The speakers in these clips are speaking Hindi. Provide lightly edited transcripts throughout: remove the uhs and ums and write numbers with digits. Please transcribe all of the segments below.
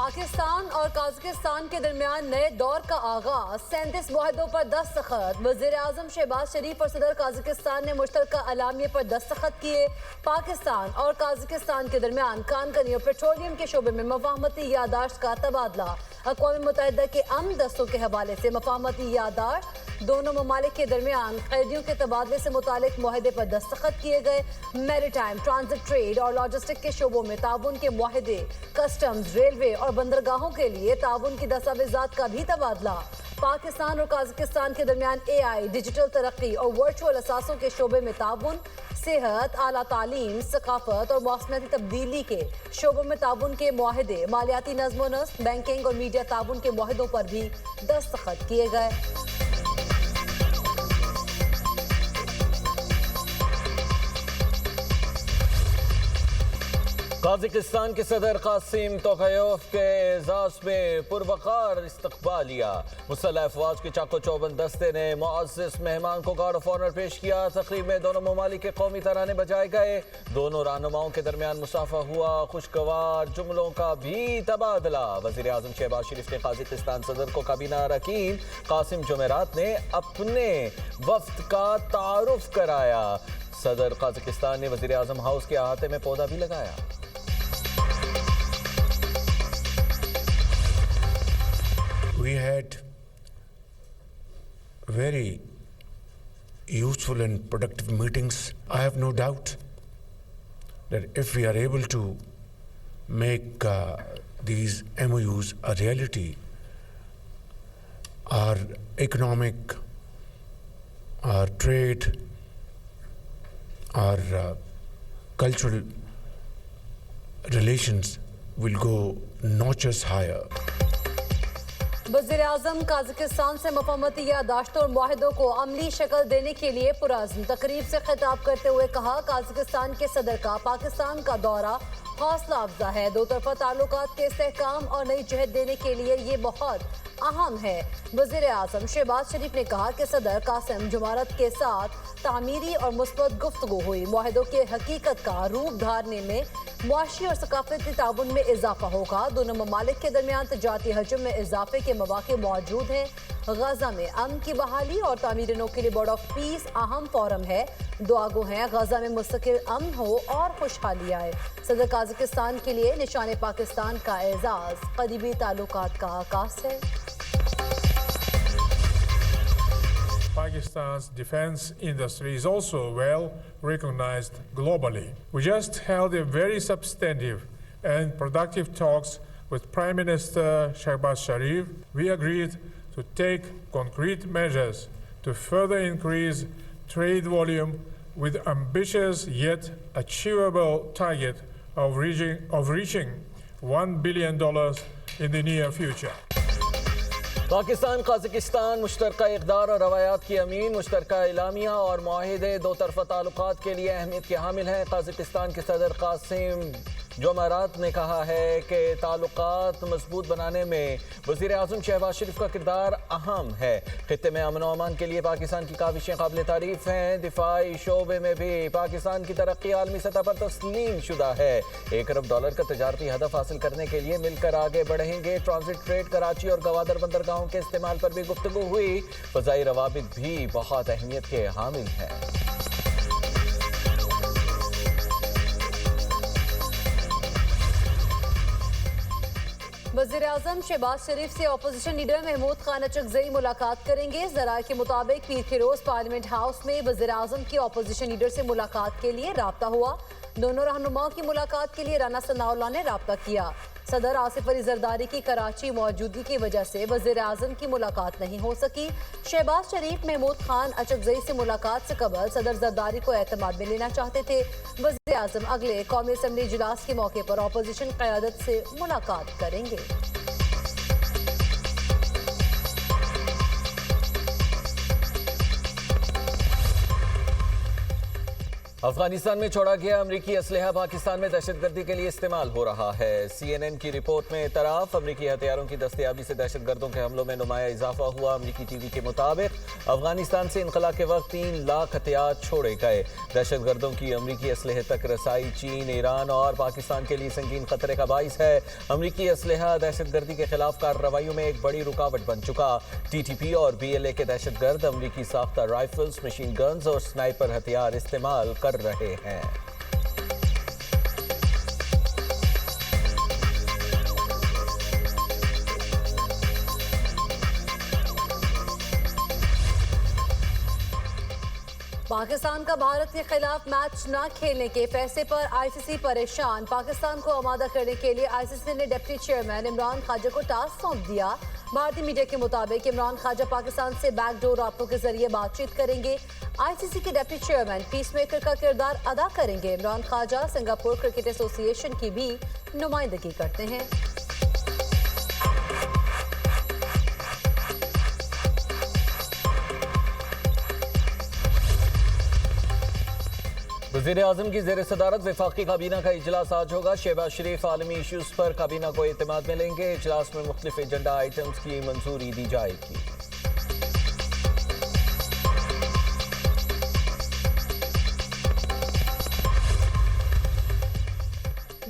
पाकिस्तान और काज़ाकिस्तान के दरमियान नए दौर का आगाज, 37 मुआहदों पर दस्तखत। वज़ीर-ए-आज़म शहबाज शरीफ और सदर काज़ाकिस्तान ने मुश्तरका अलामिये पर दस्तखत किए। पाकिस्तान और काज़ाकिस्तान के दरमियान खानकनी और पेट्रोलियम के शोबे में मफाहमती यादाश्त का तबादला। अक़वाम मुत्तहिदा के अमन दस्तों के हवाले से मफाहमती यादाश्त। दोनों ममालिक के दरमियान कैदियों के तबादले से मुतालिक मुआहदे पर दस्तखत किए गए। मैरीटाइम, ट्रांजिट, ट्रेड और लॉजिस्टिक के शोबों में ताउन के मुआहदे, कस्टम्स, रेलवे और बंदरगाहों के लिए ताउन की दस्तावेजात का भी तबादला। पाकिस्तान और काज़ाकिस्तान के दरमियान AI, डिजिटल तरक्की और वर्चुअल असासों के शोबे में ताउन। सेहत, आला तालीम, सकाफत और मौसमियाती तब्दीली के शोबों में ताउन के मुआहदे। मालियाती नज़्म व नस्क, बैंकिंग और मीडिया ताउन के मुआहदों पर भी दस्तखत किए गए। काज़ाकिस्तान के सदर कासिम तोकायोव के एजाज़ में पुरवकार इस्तकबालिया। मुसल्लह अफवाज के चाको चौबंद दस्ते ने मुअज़्ज़ज़ मेहमान को गार्ड ऑफ ऑनर पेश किया। तकरीब में दोनों ममालिक के कौमी तराने बजाए गए। दोनों रहनुमाओं के दरमियान मुसाफा हुआ। खुशगवार जुमलों का भी तबादला। वज़ीर आज़म शहबाज शरीफ ने काज़ाकिस्तान सदर को काबीना अरकान कासिम जुमेरात ने अपने वफ्द का तारुफ कराया। सदर काज़ाकिस्तान ने वज़ीर आज़म हाउस के अहाते में पौधा भी लगाया। We had very useful and productive meetings. I have no doubt that if we are able to make these MOUs a reality, our economic, our trade, our cultural relations will go notches higher. वज़ीर-ए-आज़म काज़ाकिस्तान से मफाहमती यादाश्तों और मुआहदों को अमली शक्ल देने के लिए पुरअज़्म। तकरीब से खिताब करते हुए कहा, काज़ाकिस्तान के सदर का पाकिस्तान का दौरा हौसला अफजा है। दो तरफा ताल्लुकात के इस्तेहकाम और नई जहत देने के लिए ये बहुत अहम है। वज़ीर-ए-आज़म शहबाज शरीफ ने कहा कि सदर कासिम जुमेरात के साथ तामीरी और मुस्बत गुफ्तगू हुई। मुआहदों के हकीकत का रूप धारने में मुआशी और सकाफती ताउन में इजाफा होगा। दोनों ममालिक के दरमियान तजारती हजम में इजाफे के मौके मौजूद हैं। गजा में अमन की बहाली और तामीर नो के लिए बोर्ड ऑफ पीस अहम फोरम है। दुआ गो हैं गजा में मुस्तकिल अमन हो और खुशहाली आए। सदर काज़ाकिस्तान के लिए निशान पाकिस्तान का एजाज करीबी ताल्लुकात का आगाज है। Pakistan's defense industry is also well recognized globally. We just held a very substantive and productive talks with Prime Minister Shehbaz Sharif. We agreed to take concrete measures to further increase trade volume with ambitious yet achievable target of reaching $1 billion in the near future. Pakistan काज़ाकिस्तान मुश्तरका इक़दार और रवायात की अमीन। मुश्तरका इलामिया और मुआहिदे दो तरफा ताल्लुकात के लिए अहमियत के हामिल हैं। काज़ाकिस्तान के सदर कासिम जुमेरात ने कहा है कि ताल्लुकात मजबूत बनाने में वज़ीर आज़म शहबाज शरीफ का किरदार अहम है। खित्ते में अमन व अमान के लिए पाकिस्तान की काविशें काबिल तारीफ़ हैं। दिफाई शोबे में भी पाकिस्तान की तरक्की आलमी सतह पर तस्लीम शुदा है। $1 अरब का तजारती हदफ हासिल करने के लिए मिलकर आगे बढ़ेंगे। ट्रांजिट ट्रेड, कराची और गवादर बंदरगाहों के इस्तेमाल पर भी गुफ्तगू हुई। फ़ज़ाई रवाबित भी बहुत अहमियत के हामिल हैं। वज़ीर-ए-आज़म शहबाज शरीफ से अपोजिशन लीडर महमूद खान अचकज़ई मुलाकात करेंगे। ज़राए के मुताबिक पीर के रोज़ पार्लियामेंट हाउस में वज़ीर-ए-आज़म की अपोजिशन लीडर से मुलाकात के लिए राब्ता हुआ। दोनों रहनुमाओं की मुलाकात के लिए राना सनाउल्लाह ने राब्ता किया। सदर आसिफ अली जरदारी की कराची मौजूदगी की वजह से वज़ीर-ए-आज़म की मुलाकात नहीं हो सकी। शहबाज शरीफ महमूद खान अचकज़ई से मुलाकात से कबल सदर जरदारी को एतमाद में लेना चाहते थे। वज़ीर-ए-आज़म अगले कौमी असम्बली इजलास के मौके पर अपोजिशन क़यादत से मुलाकात करेंगे। अफगानिस्तान में छोड़ा गया अमरीकी असलहा पाकिस्तान में दहशतगर्दी के लिए इस्तेमाल हो रहा है। CNN की रिपोर्ट में इतराफ, अमरीकी हथियारों की दस्तयाबी से दहशतगर्दों के हमलों में नुमाया इजाफा हुआ। अमरीकी टीवी के मुताबिक अफगानिस्तान से इनकला के वक्त 3 लाख हथियार छोड़े गए। दहशतगर्दों की अमरीकी असलहे तक रसाई चीन, ईरान और पाकिस्तान के लिए संगीन खतरे का बाइस है। अमरीकी असलहा दहशतगर्दी के खिलाफ कार्रवाइयों में एक बड़ी रुकावट बन चुका। TTP और BLA के दहशतगर्द अमरीकी साख्ता राइफल्स, मशीन गन्स और स्नाइपर हथियार इस्तेमाल कर रहे हैं। पाकिस्तान का भारत के खिलाफ मैच न खेलने के फैसले पर ICC परेशान। पाकिस्तान को आमादा करने के लिए ICC ने डिप्टी चेयरमैन इमरान ख्वाजा को टास्क सौंप दिया। भारतीय मीडिया के मुताबिक इमरान ख्वाजा पाकिस्तान से बैकडोर राब्तों के जरिए बातचीत करेंगे। ICC के डिप्टी चेयरमैन पीसमेकर का किरदार अदा करेंगे। Imran Khawaja Singapore cricket association की भी नुमाइंदगी करते हैं। वज़ीर आज़म की ज़ेर सदारत वफाकी काबीना का इजलास आज होगा। शहबाज शरीफ आलमी इशूज़ पर काबीना को एतमाद में लेंगे। इजलास में मुख्तलिफ एजेंडा आइटम्स की मंजूरी दी जाएगी।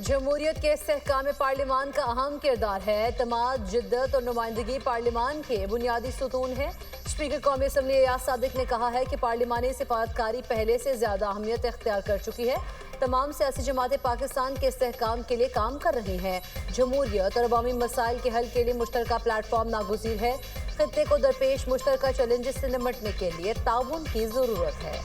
जमहूरियत के इस्तेहकाम पार्लियामान का अहम किरदार है। एतमाद, जिद्दत और नुमाइंदगी पार्लियामान के बुनियादी सुतून है। स्पीकर कौमी असम्बली एयाज सादिक ने कहा है कि पार्लियामानी सिफारतकारी पहले से ज्यादा अहमियत इख्तियार कर चुकी है। तमाम सियासी जमातें पाकिस्तान के इस्तेहकाम के लिए काम कर रही हैं। जमहूरियत और अवामी मसाइल के हल के लिए मुश्तरका प्लेटफॉर्म नागुज़ीर है। खित्ते को दरपेश मुश्तरका चैलेंजेस से निपटने के लिए ताउन की जरूरत है।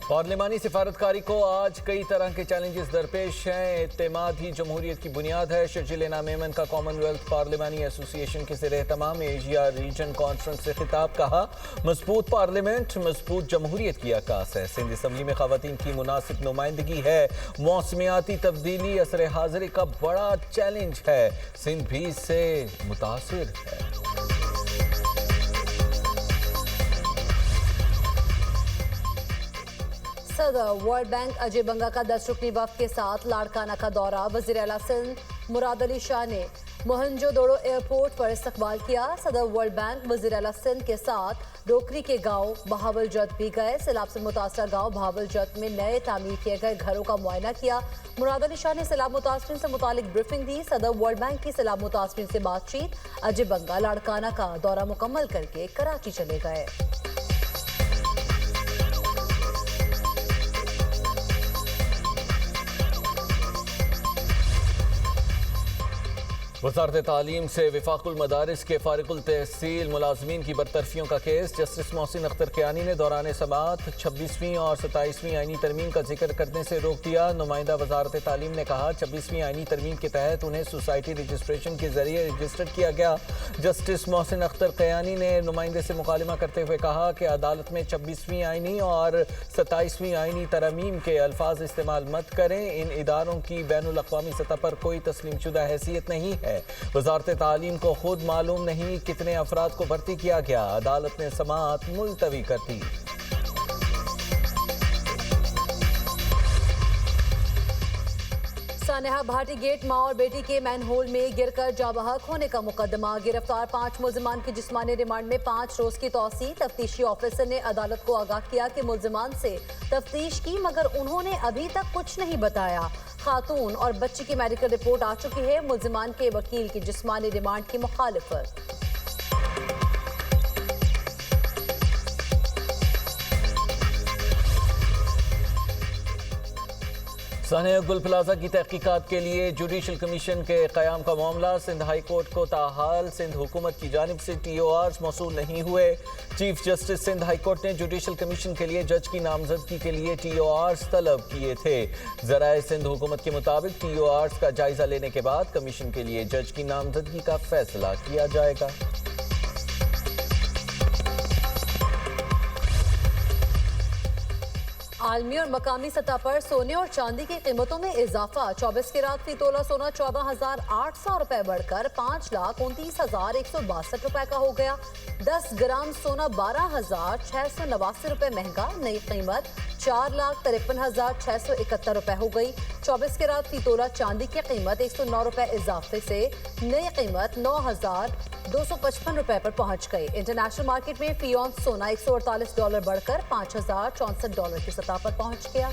पार्लिमानी सिफारतकारी को आज कई तरह के चैलेंजेस दरपेश हैं। एतमाद ही जमहूरियत की बुनियाद है। शर्जिल मेमन का कॉमनवेल्थ पार्लिमानी एसोसिएशन के ज़ेर एहतमाम एशिया रीजन कॉन्फ्रेंस से खिताब, कहा मजबूत पार्लियामेंट मजबूत जमहूरियत की अक्कास है। सिंध असम्बली में खवातीन की मुनासिब नुमाइंदगी है। मौसमियाती तब्दीली असर हाज़िरी का बड़ा चैलेंज है। सिंध भी इससे मुतासिर है। सदर वर्ल्ड बैंक अजय बंगा का 10 रुकनी वफ्द के साथ लाड़काना का दौरा। वज़ीर आला सिंध मुराद अली शाह ने मोहनजोदड़ो एयरपोर्ट पर इस्तकबाल किया। सदर वर्ल्ड बैंक वज़ीर आला सिंध के साथ डोकरी के गांव बहावल जत भी गए। सैलाब से मुतासर गांव बहावल जत में नए तामीर किए गए घरों का मुआयना किया। मुराद अली शाह ने सैलाब मुतासरीन से मुतालिक ब्रीफिंग दी। सदर वर्ल्ड बैंक की सैलाब मुतासरीन से बातचीत। अजय बंगा लाड़काना का दौरा मुकम्मल करके कराची चले गए। वज़ारत तालीम से वफाकुल मदारिस के फारिकुल तहसील मुलाजमीन की बरतरफियों का केस। जस्टिस मोहसिन अख्तर कियानी ने दौरान समाअत 26वीं और 27वीं आईनी तरमीम का जिक्र करने से रोक दिया। नुमाइंदा वज़ारत तालीम ने कहा 26वीं आईनी तरमीम के तहत उन्हें सोसाइटी रजिस्ट्रेशन के जरिए रजिस्टर्ड किया गया। जस्टिस मोहसिन अख्तर कियानी ने नुमाइंदे से मुकालमा करते हुए कहा कि अदालत में 26वीं आईनी और 27वीं आईनी तरमीम के अल्फाज इस्तेमाल मत करें। इन इदारों की बैनुल अक़वामी सतह पर कोई तस्लीमशुदा हैसियत नहीं है। वज़ारत तालीम को खुद मालूम नहीं कितने अफराद को भर्ती किया गया। अदालत ने समाअत मुलतवी कर दी। सानेहा भाटी गेट मां और बेटी के मैनहोल में गिरकर जाबहक होने का मुकदमा। गिरफ्तार 5 मुल्जिमान की जिस्मानी रिमांड में 5 रोज की तौसी। तफ्तीशी ऑफिसर ने अदालत को आगाह किया कि मुल्जिमान से तफ्तीश की मगर उन्होंने अभी तक कुछ नहीं बताया। खातून और बच्ची की मेडिकल रिपोर्ट आ चुकी है। मुल्जिमान के वकील की जिस्मानी रिमांड की मुखालिफत। सानिया गुल प्लाजा की तहकीकात के लिए जुडिशल कमीशन के क़याम का मामला। सिंध हाई कोर्ट को ताहाल सिंध हुकूमत की जानिब से TORs मौसूल नहीं हुए। Chief justice Sindh high court ने जुडिशल कमीशन के लिए जज की नामजदगी के लिए TORs तलब किए थे। ज़राए सिंध हुकूमत के मुताबिक TORs का जायजा लेने के बाद कमीशन के लिए जज की नामजदगी का फैसला किया जाएगा। आलमी और मकामी सतह पर सोने और चांदी की कीमतों में इजाफा। 24 कैरेट फी तोला सोना 14,800 रुपए बढ़कर 5,29,162 रुपए का हो गया। 10 ग्राम सोना 12,689 रुपए महंगा, नई कीमत 4,53,671 रुपए हो गई। 24 कैरेट फी तोला चांदी की कीमत 109 रुपए इजाफे से नई कीमत 9,255 रुपए पर पहुंच गई। इंटरनेशनल मार्केट में फी ऑन सोना $148 बढ़कर $5,064 की सतह पर पहुंच गया।